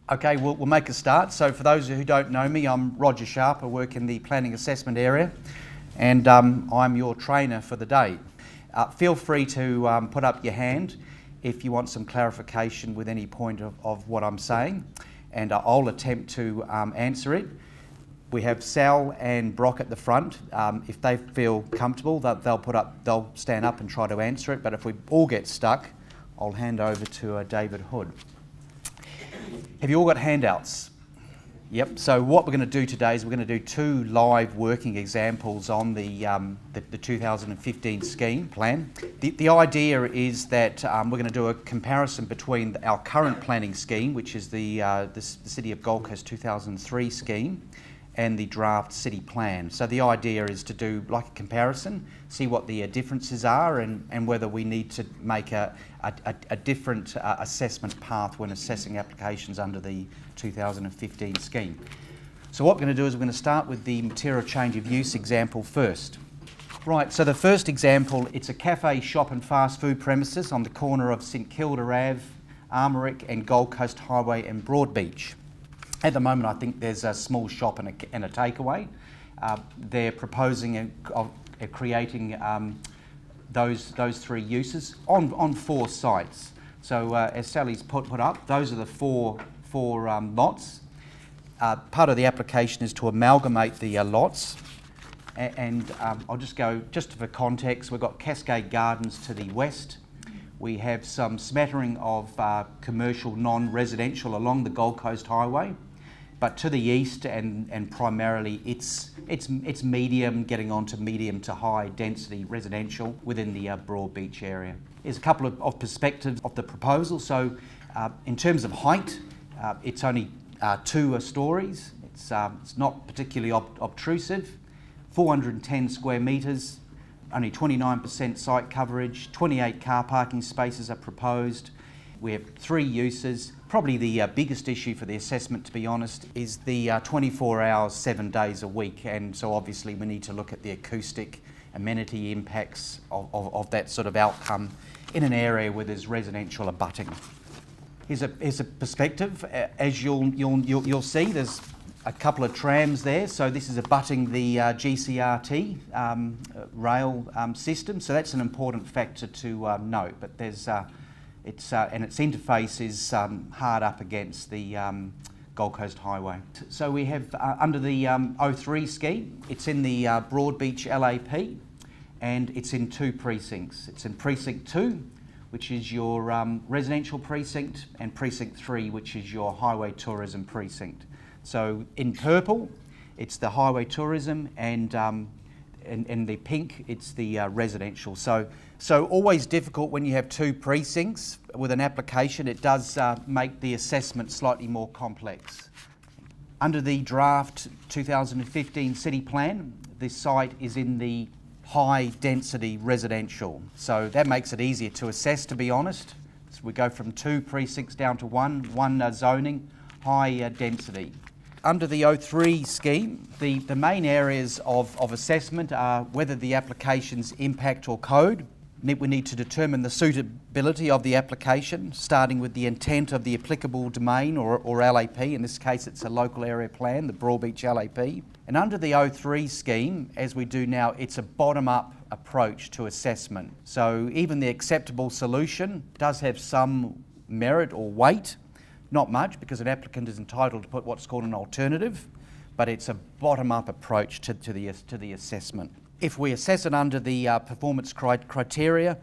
Okay, we'll make a start. So for those who don't know me, I'm Roger Sharp. I work in the planning assessment area, and I'm your trainer for the day. Feel free to put up your hand if you want some clarification with any point of what I'm saying, and I'll attempt to answer it. We have Sal and Brock at the front. If they feel comfortable, they'll stand up and try to answer it, but if we all get stuck, I'll hand over to David Hood. Have you all got handouts? Yep, so what we're going to do today is we're going to do two live working examples on the 2015 scheme plan. The idea is that we're going to do a comparison between our current planning scheme, which is the City of Gold Coast 2003 scheme, and the draft city plan. So the idea is to do like a comparison, see what the differences are, and whether we need to make a different assessment path when assessing applications under the 2015 scheme. So what we're going to do is we're going to start with the material change of use example first. Right, so the first example, it's a cafe, shop and fast food premises on the corner of St Kilda Ave, Armoric and Gold Coast Highway and Broadbeach. At the moment, I think there's a small shop and a takeaway. They're proposing creating those three uses on 4 sites. So as Sally's put up, those are the four lots. Part of the application is to amalgamate the lots. And I'll just go, just for context, we've got Cascade Gardens to the west. We have some smattering of commercial non-residential along the Gold Coast Highway, but to the east and primarily it's medium, getting on to medium to high density residential within the Broadbeach area. There's a couple of perspectives of the proposal. So in terms of height, it's only 2 stories. It's not particularly obtrusive. 410 square metres, only 29% site coverage, 28 car parking spaces are proposed. We have 3 uses. Probably the biggest issue for the assessment, to be honest, is the 24 hours, 7 days a week, and so obviously we need to look at the acoustic amenity impacts of that sort of outcome in an area where there's residential abutting. Here's a perspective. As you'll see, there's a couple of trams there, so this is abutting the GCRT rail system, so that's an important factor to note. But there's and its interface is hard up against the Gold Coast Highway. So we have under the 03 scheme, it's in the Broadbeach LAP, and it's in 2 precincts. It's in precinct 2, which is your residential precinct, and precinct 3, which is your highway tourism precinct. So in purple, it's the highway tourism, and in the pink, it's the residential. So always difficult when you have 2 precincts with an application. It does make the assessment slightly more complex. Under the draft 2015 city plan, this site is in the high density residential. So that makes it easier to assess, to be honest. So we go from 2 precincts down to one zoning, high density. Under the 03 scheme, the main areas of assessment are whether the application's impact or code. We need to determine the suitability of the application, starting with the intent of the applicable domain or LAP. In this case, it's a local area plan, the Broadbeach LAP. And under the 03 scheme, as we do now, it's a bottom-up approach to assessment. So even the acceptable solution does have some merit or weight. Not much, because an applicant is entitled to put what's called an alternative, but it's a bottom-up approach to the assessment. If we assess it under the performance criteria,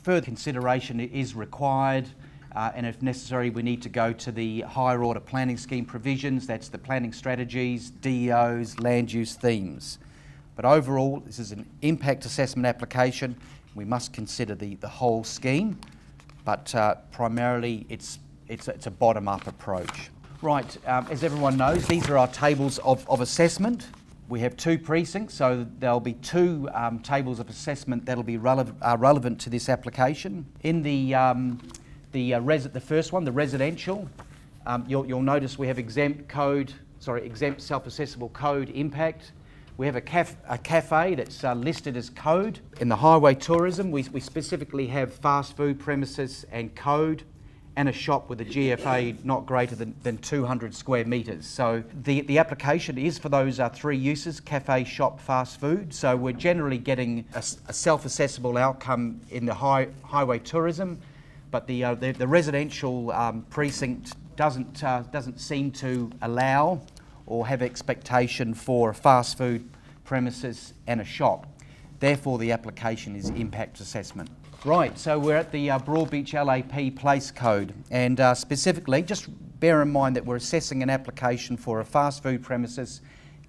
further consideration is required, and if necessary, we need to go to the higher order planning scheme provisions. That's the planning strategies, DEOs, land use themes. But overall, this is an impact assessment application. We must consider the whole scheme, but primarily it's a bottom-up approach. Right, as everyone knows, these are our tables of assessment. We have 2 precincts, so there'll be 2 tables of assessment that'll be relevant to this application. In the first one, the residential, you'll notice we have exempt self-assessable code impact. We have a cafe that's listed as code. In the highway tourism, we specifically have fast food premises and code. and a shop with a GFA not greater than 200 square metres. So the application is for those three uses: cafe, shop, fast food. So we're generally getting a self-assessable outcome in the highway tourism, but the residential precinct doesn't seem to allow or have expectation for a fast food premises and a shop. Therefore, the application is impact assessment. Right, so we're at the Broadbeach LAP place code, and specifically, just bear in mind that we're assessing an application for a fast food premises,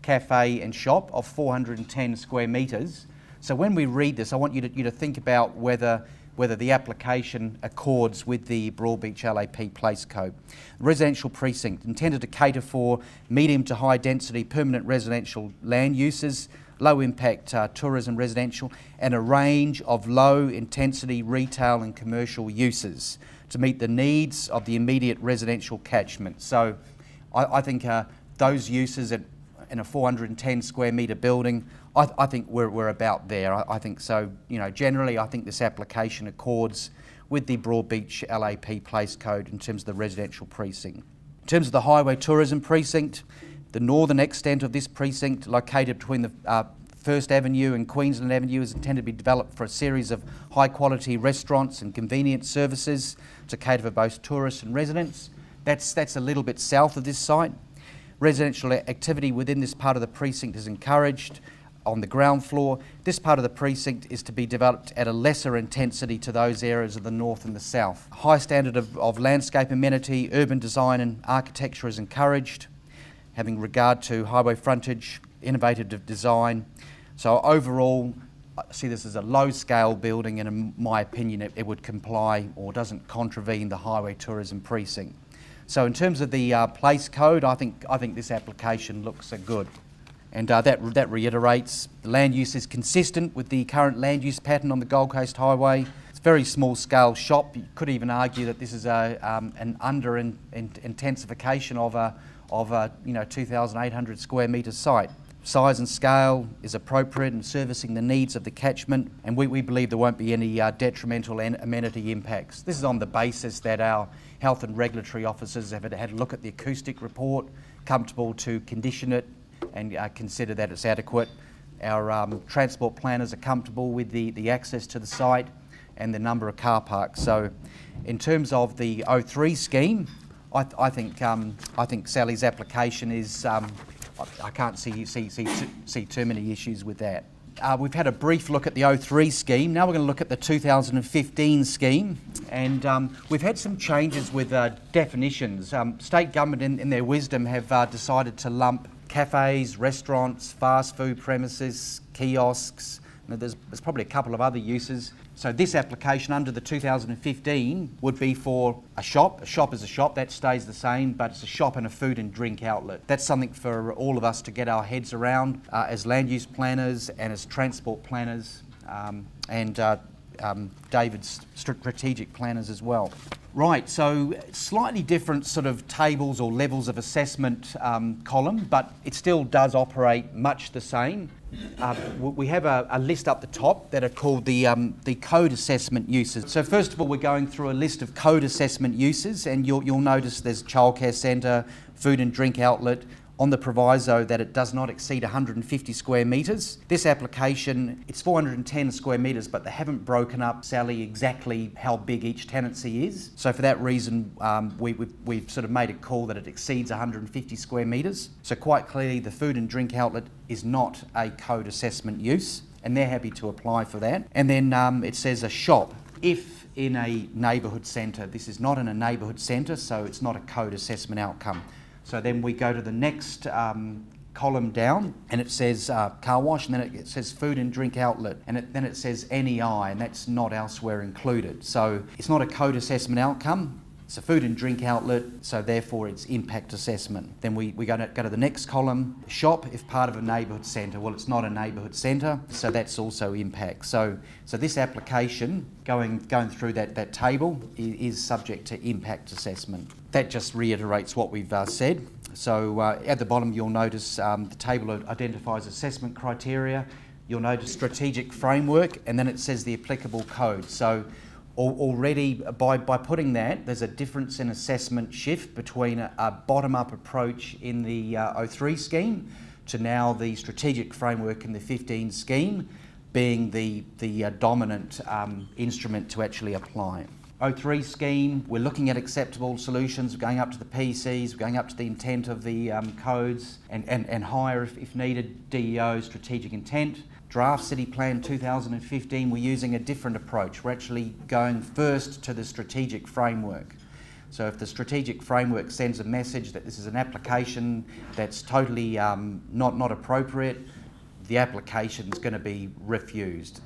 cafe and shop of 410 square metres. So when we read this, I want you to think about whether the application accords with the Broadbeach LAP place code. Residential precinct intended to cater for medium to high density permanent residential land uses, low impact tourism residential, and a range of low intensity retail and commercial uses to meet the needs of the immediate residential catchment. So I think those uses in a 410 square metre building, I think we're about there. I think so. You know, generally I think this application accords with the Broadbeach LAP place code in terms of the residential precinct. In terms of the highway tourism precinct, the northern extent of this precinct, located between the First Avenue and Queensland Avenue, is intended to be developed for a series of high quality restaurants and convenience services to cater for both tourists and residents. That's a little bit south of this site. Residential activity within this part of the precinct is encouraged on the ground floor. This part of the precinct is to be developed at a lesser intensity to those areas of the north and the south. High standard of landscape amenity, urban design and architecture is encouraged, having regard to highway frontage, innovative design. So overall, I see this as a low-scale building, and in my opinion it would comply or doesn't contravene the highway tourism precinct. So in terms of the place code, I think this application looks good. And that reiterates the land use is consistent with the current land use pattern on the Gold Coast Highway. It's a very small-scale shop. You could even argue that this is an under-intensification of a 2,800 square metre site. Size and scale is appropriate in servicing the needs of the catchment, and we believe there won't be any detrimental amenity impacts. This is on the basis that our health and regulatory officers have had a look at the acoustic report, comfortable to condition it and consider that it's adequate. Our transport planners are comfortable with the access to the site and the number of car parks. So in terms of the 03 scheme, I think Sally's application is, I can't see too many issues with that. We've had a brief look at the 03 scheme. Now we're going to look at the 2015 scheme, and we've had some changes with definitions. State government in their wisdom have decided to lump cafes, restaurants, fast food premises, kiosks. There's probably a couple of other uses. So this application under the 2015 would be for a shop. A shop is a shop, that stays the same, but it's a shop and a food and drink outlet. That's something for all of us to get our heads around as land use planners and as transport planners and David's strategic planners as well. Right, so slightly different sort of tables or levels of assessment column, but it still does operate much the same. We have a list up the top that are called the code assessment uses. So first of all, we're going through a list of code assessment uses, and you'll notice there's childcare centre, food and drink outlet, on the proviso that it does not exceed 150 square metres. This application, it's 410 square metres, but they haven't broken up, Sally, exactly how big each tenancy is. So for that reason, we've sort of made a call that it exceeds 150 square metres. So quite clearly, the food and drink outlet is not a code assessment use, and they're happy to apply for that. And then it says a shop. If in a neighbourhood centre, this is not in a neighbourhood centre, so it's not a code assessment outcome. So then we go to the next column down, and it says car wash, and then it says food and drink outlet, and then it says NEI, and that's not elsewhere included. So it's not a code assessment outcome, it's a food and drink outlet, so therefore it's impact assessment. Then we go to the next column, shop, if part of a neighbourhood centre. Well, it's not a neighbourhood centre, so that's also impact. So this application, going through that table, is subject to impact assessment. That just reiterates what we've said. So at the bottom you'll notice the table identifies assessment criteria. You'll notice strategic framework, and then it says the applicable code. So Already, by putting that, there's a difference in assessment shift between a bottom-up approach in the 03 scheme to now the strategic framework in the 15 scheme being the dominant instrument to actually apply. 03 scheme, we're looking at acceptable solutions, we're going up to the PCs, we're going up to the intent of the codes and higher, if needed, DEO, strategic intent. Draft City Plan 2015, we're using a different approach. We're actually going first to the strategic framework. So if the strategic framework sends a message that this is an application that's totally not appropriate, the application is going to be refused.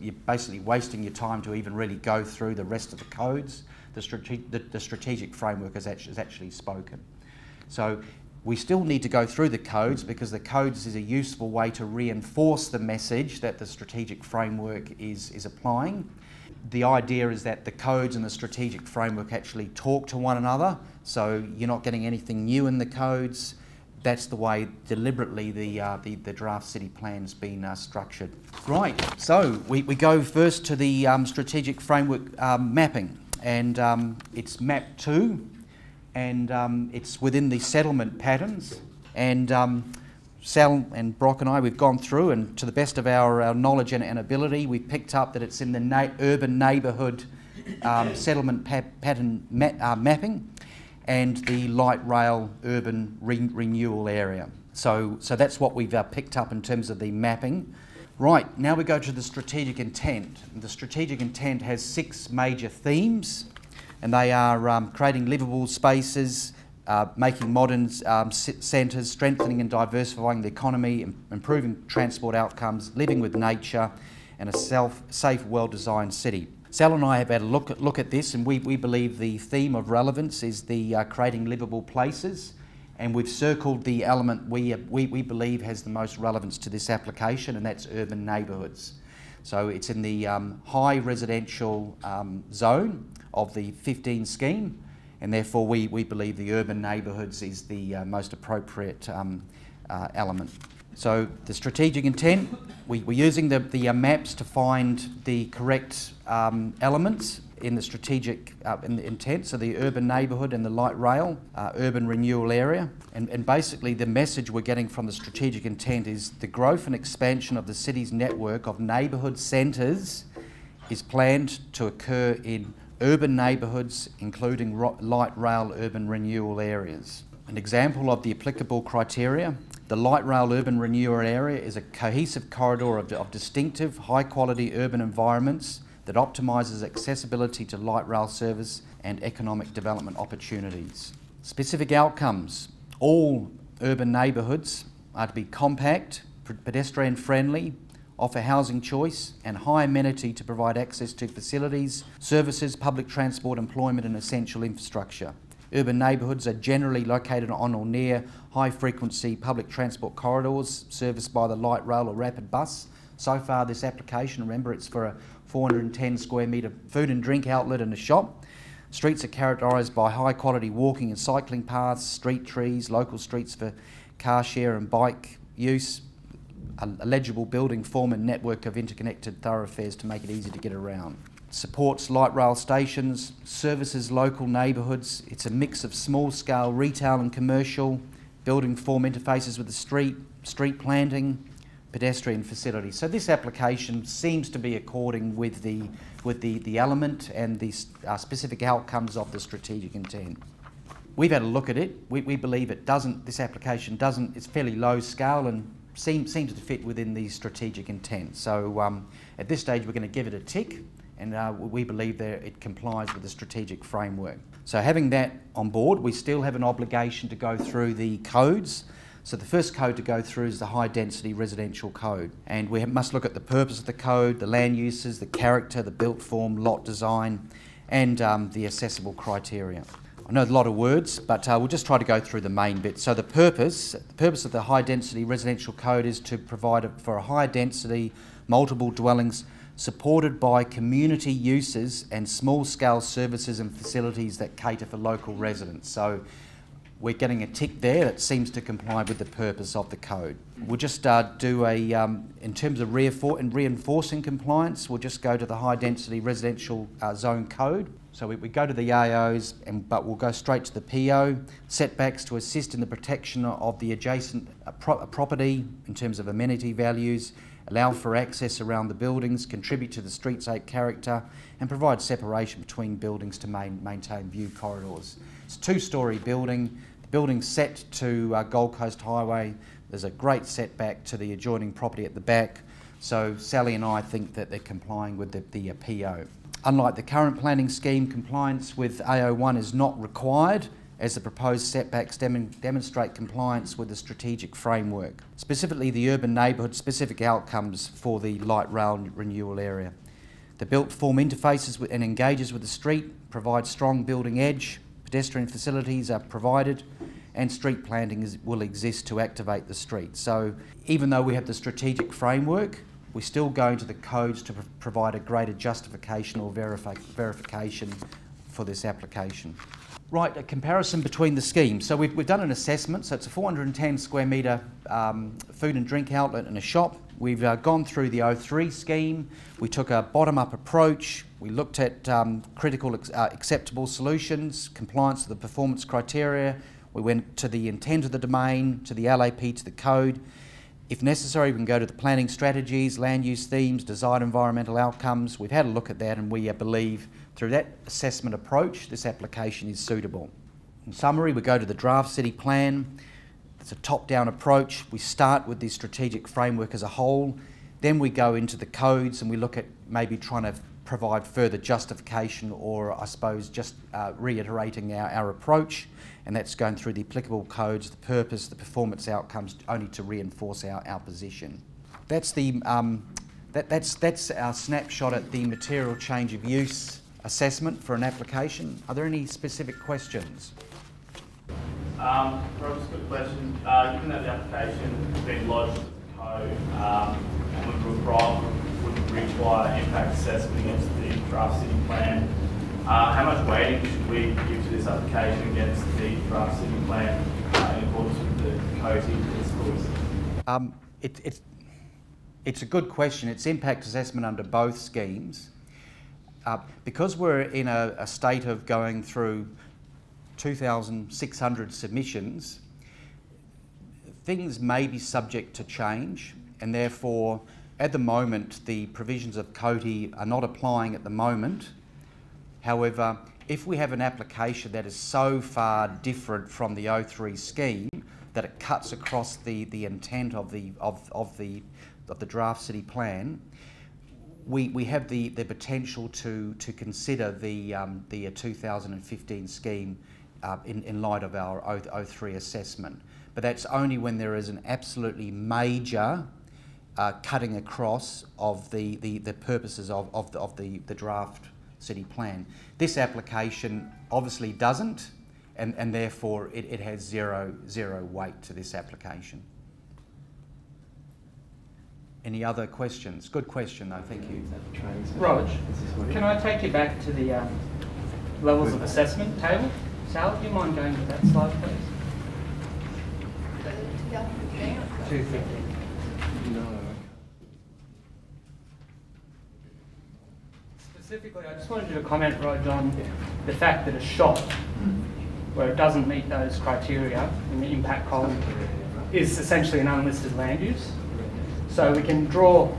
You're basically wasting your time to even really go through the rest of the codes. The strategic framework has actually spoken. So we still need to go through the codes because the codes is a useful way to reinforce the message that the strategic framework is applying. The idea is that the codes and the strategic framework actually talk to one another, so you're not getting anything new in the codes. That's the way deliberately the draft city plan's been structured. Right, so we go first to the strategic framework mapping, and it's map 2. And it's within the settlement patterns. And Sal and Brock and I, we've gone through, and to the best of our knowledge and ability, we've picked up that it's in the urban neighbourhood settlement pattern mapping and the light rail urban renewal area. So that's what we've picked up in terms of the mapping. Right, now we go to the strategic intent. The strategic intent has 6 major themes. And they are creating livable spaces, making modern centres, strengthening and diversifying the economy, improving transport outcomes, living with nature, and a safe, well-designed city. Sal and I have had a look at this, and we believe the theme of relevance is the creating livable places, and we've circled the element we believe has the most relevance to this application, and that's urban neighbourhoods. So it's in the high residential zone of the 15 scheme, and therefore we believe the urban neighbourhoods is the most appropriate element. So the strategic intent, we're using the maps to find the correct elements in the strategic in the intent, so the urban neighbourhood and the light rail urban renewal area. And basically the message we're getting from the strategic intent is the growth and expansion of the city's network of neighbourhood centres is planned to occur in urban neighbourhoods, including light rail urban renewal areas. An example of the applicable criteria: the light rail urban renewal area is a cohesive corridor of distinctive, high-quality urban environments that optimises accessibility to light rail service and economic development opportunities. Specific outcomes: all urban neighbourhoods are to be compact, pedestrian-friendly, offer housing choice and high amenity to provide access to facilities, services, public transport, employment and essential infrastructure. Urban neighbourhoods are generally located on or near high-frequency public transport corridors serviced by the light rail or rapid bus. So far this application, remember, it's for a 410 square metre food and drink outlet and a shop. Streets are characterised by high-quality walking and cycling paths, street trees, local streets for car share and bike use, a legible building form and network of interconnected thoroughfares to make it easy to get around. Supports light rail stations, services local neighbourhoods. It's a mix of small-scale retail and commercial, building form interfaces with the street planting, pedestrian facilities. So this application seems to be according with the element and the specific outcomes of the strategic intent. We've had a look at it. We believe it doesn't. This application doesn't. It's fairly low scale and seems to fit within the strategic intent. So at this stage we're going to give it a tick, and we believe that it complies with the strategic framework. So having that on board, we still have an obligation to go through the codes. So the first code to go through is the high density residential code, and we must look at the purpose of the code, the land uses, the character, the built form, lot design, and the accessible criteria. I know a lot of words, but we'll just try to go through the main bit. So the purpose of the high density residential code is to provide for a high density, multiple dwellings supported by community uses and small scale services and facilities that cater for local residents. So we're getting a tick there that seems to comply with the purpose of the code. We'll just do a, in terms of reinforcing compliance, we'll just go to the high density residential zone code. So we go to the AOs, but we'll go straight to the PO. Setbacks to assist in the protection of the adjacent property in terms of amenity values, allow for access around the buildings, contribute to the streetscape character, and provide separation between buildings to maintain view corridors. It's a two-storey building. The building's set to Gold Coast Highway. There's a great setback to the adjoining property at the back. So Sally and I think that they're complying with the PO. Unlike the current planning scheme, compliance with AO1 is not required, as the proposed setbacks demonstrate compliance with the strategic framework, specifically the urban neighbourhood specific outcomes for the light rail renewal area. The built form interfaces and engages with the street, provides strong building edge, pedestrian facilities are provided, and street planting will exist to activate the street. So even though we have the strategic framework, we're still going to the codes to provide a greater justification or verification for this application. Right, a comparison between the schemes. So we've done an assessment, so it's a 410 square metre food and drink outlet and a shop. We've gone through the 03 scheme. We took a bottom-up approach. We looked at critical acceptable solutions, compliance with the performance criteria. We went to the intent of the domain, to the LAP, to the code. If necessary, we can go to the planning strategies, land use themes, desired environmental outcomes. We've had a look at that, and we believe through that assessment approach, this application is suitable. In summary, we go to the draft city plan. It's a top-down approach. We start with the strategic framework as a whole. Then we go into the codes and we look at maybe trying to provide further justification, or I suppose just reiterating our approach. And that's going through the applicable codes, the purpose, the performance outcomes, only to reinforce our position. That's our snapshot at the material change of use assessment for an application. Are there any specific questions? Rob, just a quick question. Given that the application has been lodged with the code and would require impact assessment against the draft city plan, how much weighting should we give to this application against the draft city plan in accordance with the COTI principles? It's a good question. It's impact assessment under both schemes. Because we're in a state of going through 2,600 submissions, things may be subject to change, and therefore at the moment the provisions of COTI are not applying at the moment. However, if we have an application that is so far different from the 03 scheme that it cuts across the intent of the draft city plan, we have the potential to consider the 2015 scheme in light of our 03 assessment. But that's only when there is an absolutely major cutting across of the purposes of the draft city plan. This application obviously doesn't, and therefore it has zero weight to this application. Any other questions? Good question though, thank you. Rog, can I take you back to the levels of assessment table? Sal, do you mind going to that slide, please? 250. No. Specifically, I just wanted you to comment, Rog, on the fact that a shop where it doesn't meet those criteria in the impact column is essentially an unlisted land use. So we can draw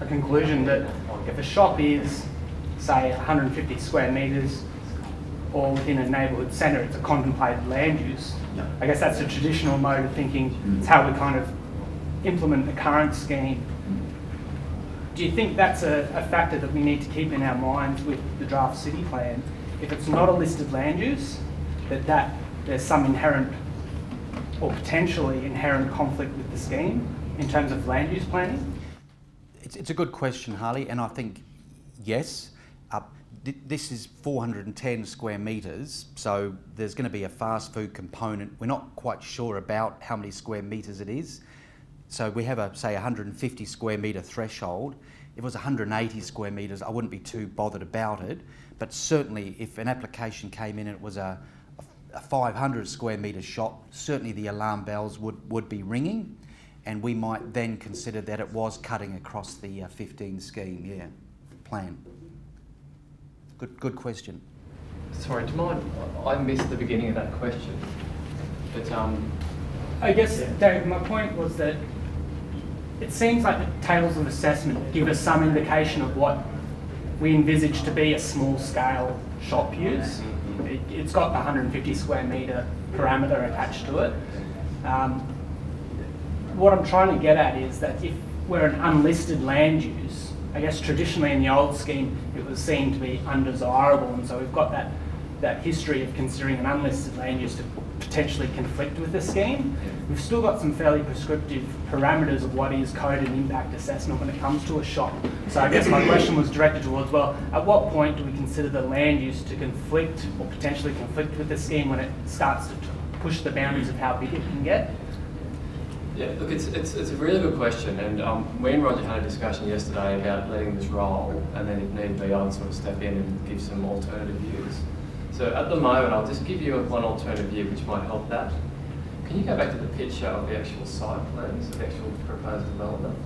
a conclusion that if a shop is, say, 150 square metres or within a neighbourhood centre, it's a contemplated land use. I guess that's a traditional mode of thinking. It's how we kind of implement the current scheme. Do you think that's a factor that we need to keep in our minds with the draft city plan? If it's not a listed land use, that there's some inherent or potentially inherent conflict with the scheme in terms of land use planning? It's a good question, Harley, and I think yes. This is 410 square metres, so there's going to be a fast food component. We're not quite sure about how many square metres it is. So we have a, say, 150 square metre threshold. If it was 180 square metres, I wouldn't be too bothered about it. But certainly if an application came in and it was a a 500 square metre shop, certainly the alarm bells would be ringing, and we might then consider that it was cutting across the 15 scheme, plan. Good question. Sorry, do you mind? I missed the beginning of that question. But I guess, Dave, my point was that it seems like the tables of assessment give us some indication of what we envisage to be a small-scale shop use. It's got the 150 square metre parameter attached to it. What I'm trying to get at is that if we're an unlisted land use, I guess traditionally in the old scheme it was seen to be undesirable, and so we've got that history of considering an unlisted land use to potentially conflict with the scheme. We've still got some fairly prescriptive parameters of what is code and impact assessment when it comes to a shop. So I guess my question was directed towards, well, at what point do we consider the land use to conflict or potentially conflict with the scheme when it starts to push the boundaries of how big it can get? yeah, look, it's a really good question, and me and Roger had a discussion yesterday about letting this roll, and then if need be, I'd sort of step in and give some alternative views. So at the moment, I'll just give you one alternative view which might help that. Can you go back to the picture of the actual site plans, of the actual proposed development?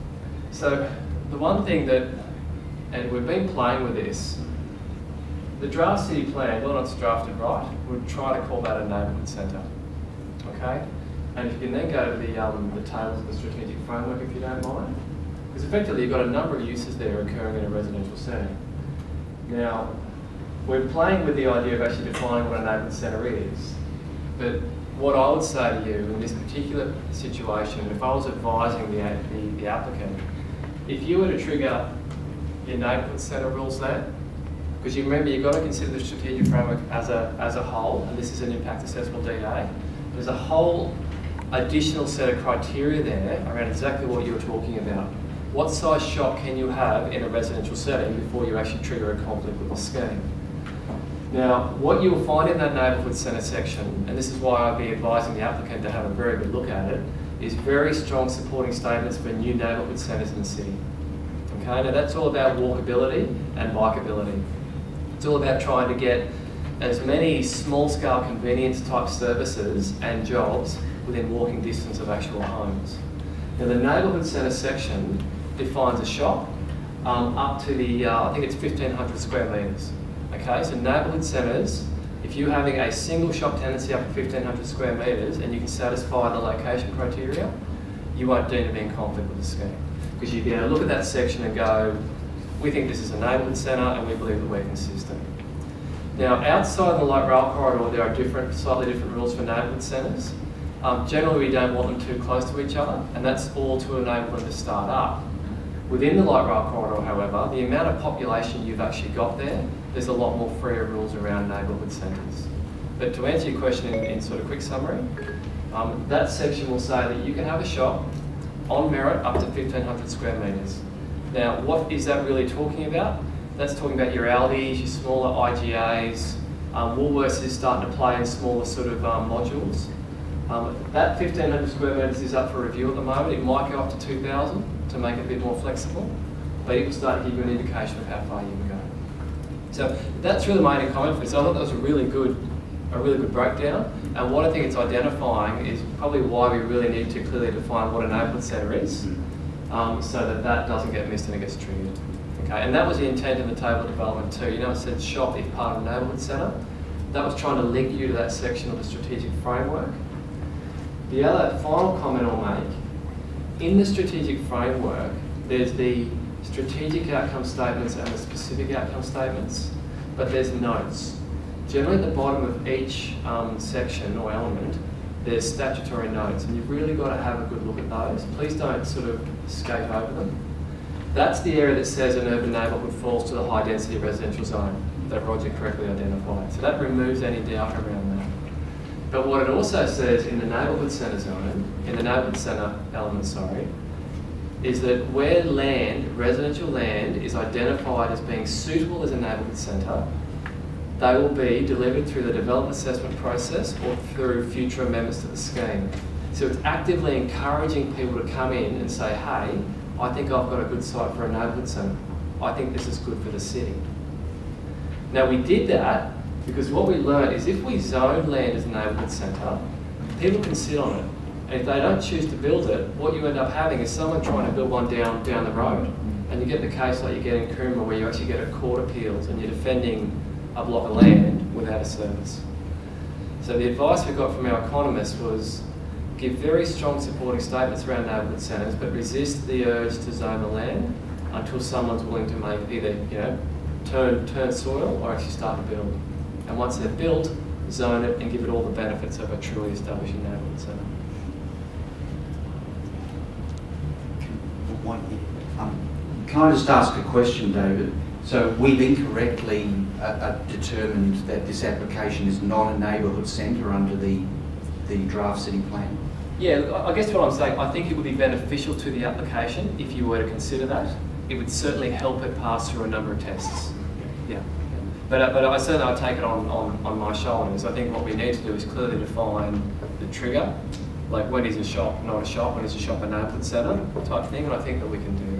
So the one thing that, and we've been playing with this, the draft city plan, well, it's drafted right, would try to call that a neighbourhood centre, okay? And if you can then go to the tables of the strategic framework, if you don't mind, because effectively you've got a number of uses there occurring in a residential centre. Now, we're playing with the idea of actually defining what a neighbourhood centre is, but what I would say to you in this particular situation, if I was advising the applicant, if you were to trigger your neighbourhood centre rules there, because you remember you've got to consider the strategic framework as a whole, and this is an impact assessable DA. There's a whole additional set of criteria there around exactly what you were talking about. What size shop can you have in a residential setting before you actually trigger a conflict with the scheme? Now, what you'll find in that neighbourhood centre section, and this is why I'd be advising the applicant to have a very good look at it, is very strong supporting statements for new neighbourhood centres in the city. Okay, now that's all about walkability and bikeability. It's all about trying to get as many small-scale convenience type services and jobs within walking distance of actual homes. Now the neighbourhood centre section defines a shop up to the, I think it's 1,500 square metres. Okay, so neighbourhood centres, if you're having a single shop tenancy up to 1,500 square metres and you can satisfy the location criteria, you won't deem to be in conflict with the scheme. Because you'd be able to look at that section and go, we think this is a neighbourhood centre and we believe that we're consistent. Now, outside the light rail corridor, there are slightly different rules for neighbourhood centres. Generally, we don't want them too close to each other, and that's all to enable them to start up. Within the light rail corridor, however, the amount of population you've actually got there, there's a lot more freer rules around neighbourhood centres. But to answer your question in sort of quick summary, that section will say that you can have a shop on merit up to 1,500 square metres. Now, what is that really talking about? That's talking about your Aldis, your smaller IGAs. Woolworths is starting to play in smaller sort of modules. That 1,500 square metres is up for review at the moment. It might go up to 2,000 to make it a bit more flexible, but it will start to give you an indication of how far you can go. So that's really my only comment for this. I thought that was a really good breakdown. And what I think it's identifying is probably why we really need to clearly define what a neighbourhood centre is, so that that doesn't get missed and it gets triggered. Okay, and that was the intent in the table of development too. You know, it said shop if part of a neighbourhood centre. That was trying to link you to that section of the strategic framework. The other final comment I'll make, in the strategic framework, there's the strategic outcome statements and the specific outcome statements, but there's notes. Generally at the bottom of each section or element, there's statutory notes, and you've really got to have a good look at those. Please don't sort of skate over them. That's the area that says an urban neighbourhood falls to the high density residential zone that Roger correctly identified. So that removes any doubt around that. But what it also says in the neighbourhood centre zone, in the neighbourhood centre element, sorry, is that where land, residential land, is identified as being suitable as a neighbourhood centre, they will be delivered through the development assessment process or through future amendments to the scheme. So it's actively encouraging people to come in and say, hey, I think I've got a good site for a neighbourhood centre. I think this is good for the city. Now we did that Because what we learned is if we zone land as a neighbourhood centre, people can sit on it. And if they don't choose to build it, what you end up having is someone trying to build one down the road. And you get the case like you get in Coomera where you actually get a court appeals and you're defending a block of land without a service. So the advice we got from our economists was give very strong supporting statements around neighbourhood centres, but resist the urge to zone the land until someone's willing to make either turn soil or actually start to build. And once they're built, zone it and give it all the benefits of a truly establishing neighbourhood centre. Can I just ask a question, David? So we've incorrectly determined that this application is not a neighbourhood centre under the draft city plan? Yeah, I guess what I'm saying, I think it would be beneficial to the application if you were to consider that. It would certainly help it pass through a number of tests. Yeah. But I certainly I'd take it on my shoulders. I think what we need to do is clearly define the trigger, like when is a shop not a shop, when is a shop a neighbourhood centre type thing, and I think that we can do